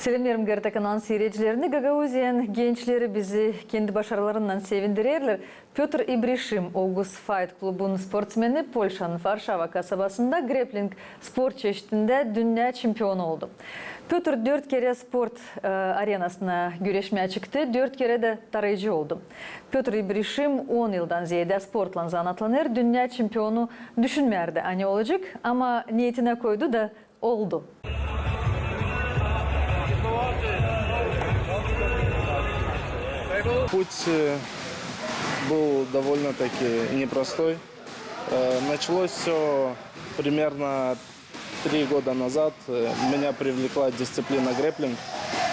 Selamlarım Gerta kanalının seyircilerini. Gagauzien gençleri bizi kendi başarılarından sevindirirler. Piotr Ibrishim, August Fight Club'un sportsmeni, Polşa'nın Varşava kasabasında grappling spor çeşitinde dünya şampiyonu oldu. Piotr 4 kere sport arenasına güreşmeye çıktı, 4 kere de tarayıcı oldu. Piotr Ibrishim 10 yıldan ziyade sportla zanatlanır, dünya şampiyonu düşünmerdi hani olacak ama niyetine koydu da oldu. Путь был довольно-таки непростой. Началось все примерно 3 года назад. Меня привлекла дисциплина грэпплинг,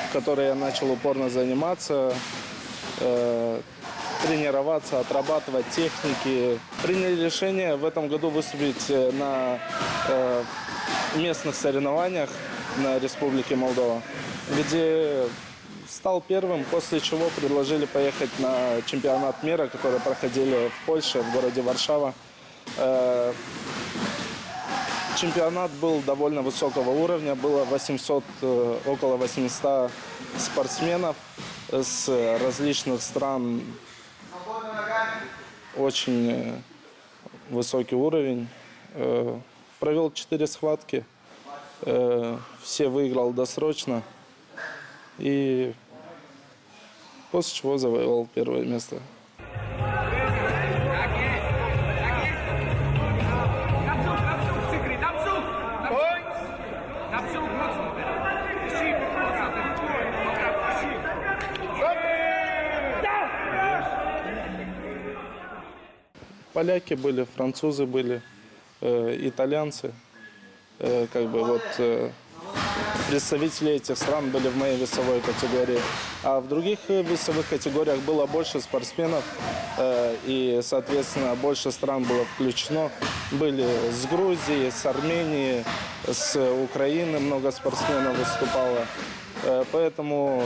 в которой я начал упорно заниматься, тренироваться, отрабатывать техники. Приняли решение в этом году выступить на местных соревнованиях на Республике Молдова, где стал первым, после чего предложили поехать на чемпионат мира, который проходили в Польше, в городе Варшава. Чемпионат был довольно высокого уровня, было около 800 спортсменов с различных стран, очень высокий уровень. Провел 4 схватки, все выиграл досрочно. И после чего завоевал первое место. Поляки были, французы были, итальянцы. Представители этих стран были в моей весовой категории. А в других весовых категориях было больше спортсменов, и, соответственно, больше стран было включено. Были с Грузии, с Армении, с Украины много спортсменов выступало. Поэтому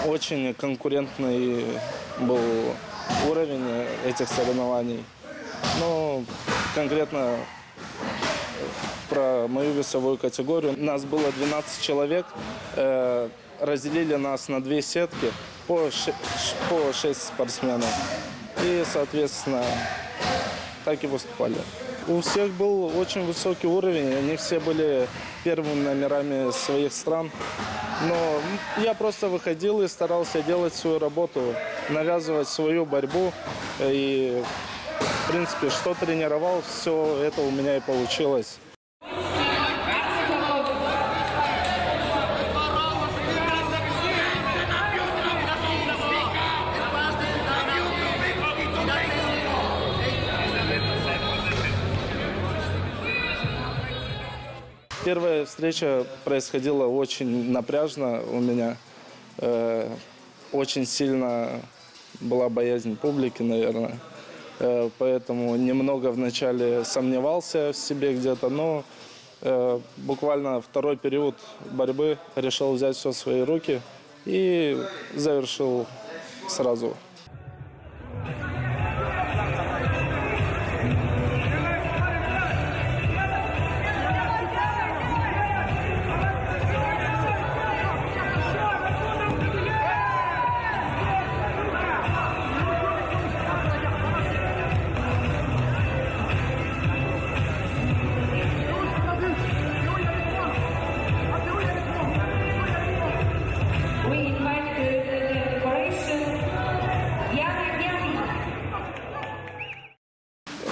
очень конкурентный был уровень этих соревнований. Но конкретно про мою весовую категорию. Нас было 12 человек, разделили нас на 2 сетки по 6 спортсменов. И, соответственно, так и выступали. У всех был очень высокий уровень, они все были первыми номерами своих стран. Но я просто выходил и старался делать свою работу, навязывать свою борьбу. И, в принципе, что тренировал, все это у меня и получилось. Первая встреча происходила очень напряжно у меня. Очень сильно была боязнь публики, наверное. Поэтому немного вначале сомневался в себе где-то, но буквально второй период борьбы решил взять все в свои руки и завершил сразу.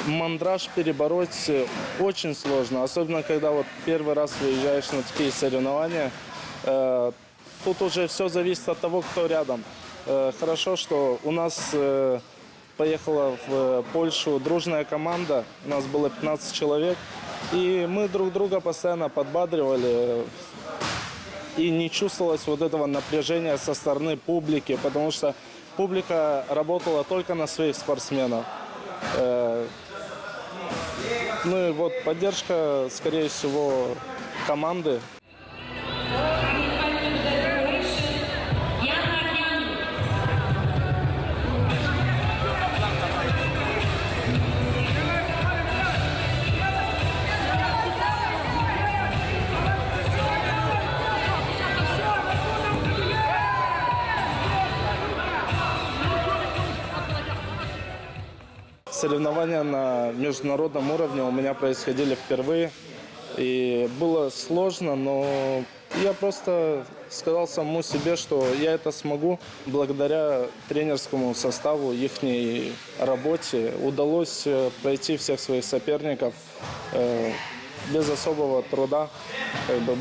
Мандраж перебороть очень сложно, особенно когда вот первый раз выезжаешь на такие соревнования. Тут уже все зависит от того, кто рядом. Хорошо, что у нас поехала в Польшу дружная команда, у нас было 15 человек, и мы друг друга постоянно подбадривали. И не чувствовалось вот этого напряжения со стороны публики, потому что публика работала только на своих спортсменов. Ну и вот поддержка, скорее всего, команды. соревнования на международном уровне у меня происходили впервые. И было сложно, но я просто сказал самому себе, что я это смогу. Благодаря тренерскому составу, ихней работе удалось пройти всех своих соперников без особого труда.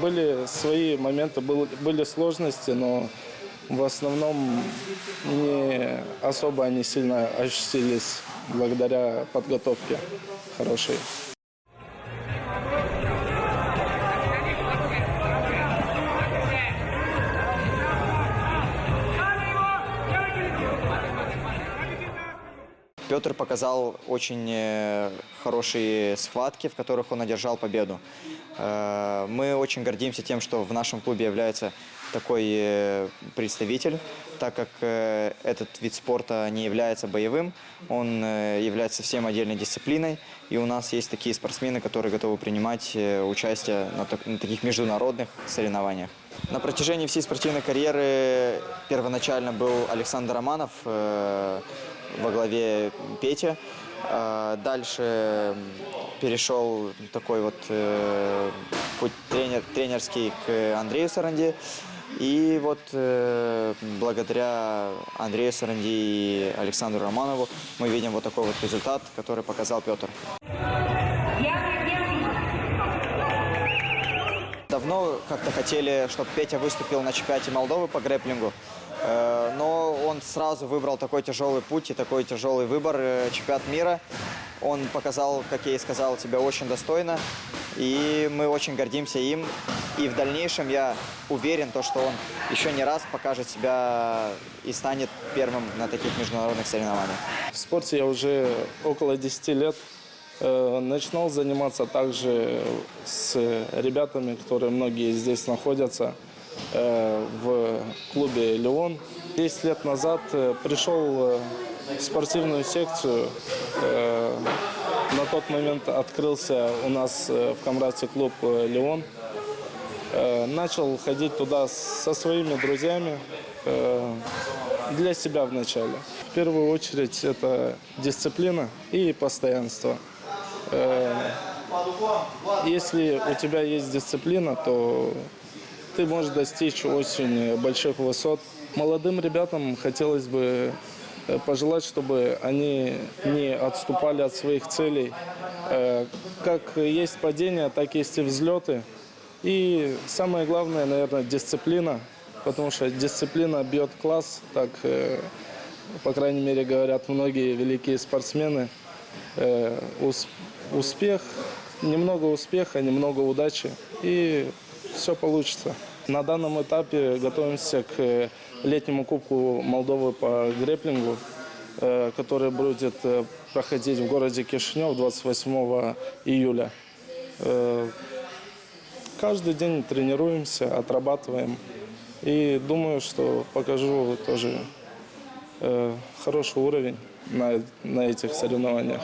Были свои моменты, были сложности, но в основном не особо они сильно ощутились благодаря подготовке хорошей. Петр показал очень хорошие схватки, в которых он одержал победу. Мы очень гордимся тем, что в нашем клубе является такой представитель, так как этот вид спорта не является боевым, он является совсем отдельной дисциплиной, и у нас есть такие спортсмены, которые готовы принимать участие на таких международных соревнованиях. На протяжении всей спортивной карьеры первоначально был Александр Романов во главе Петя. Дальше перешел такой вот путь тренерский к Андрею Саранди. И вот благодаря Андрею Саранди и Александру Романову мы видим вот такой вот результат, который показал Петр. Давно как-то хотели, чтобы Петя выступил на чемпионате Молдовы по грэпплингу, но он сразу выбрал такой тяжелый путь и такой тяжелый выбор – чемпионат мира. Он показал, как я и сказал, себя очень достойно, и мы очень гордимся им. И в дальнейшем я уверен, что он еще не раз покажет себя и станет первым на таких международных соревнованиях. В спорте я уже около 10 лет. Начинал заниматься также с ребятами, которые многие здесь находятся, в клубе «Леон». 10 лет назад пришел в спортивную секцию. На тот момент открылся у нас в Камрате клуб «Леон». Начал ходить туда со своими друзьями для себя вначале. В первую очередь это дисциплина и постоянство. Если у тебя есть дисциплина, то ты можешь достичь очень больших высот. Молодым ребятам хотелось бы пожелать, чтобы они не отступали от своих целей. Как есть падения, так есть и взлеты. И самое главное, наверное, дисциплина, потому что дисциплина бьет класс, так, по крайней мере, говорят многие великие спортсмены. Успех, немного успеха, немного удачи, и все получится. На данном этапе готовимся к летнему кубку Молдовы по грэпплингу, который будет проходить в городе Кишинев 28 июля. Каждый день тренируемся, отрабатываем, и думаю, что покажу тоже хороший уровень на этих соревнованиях.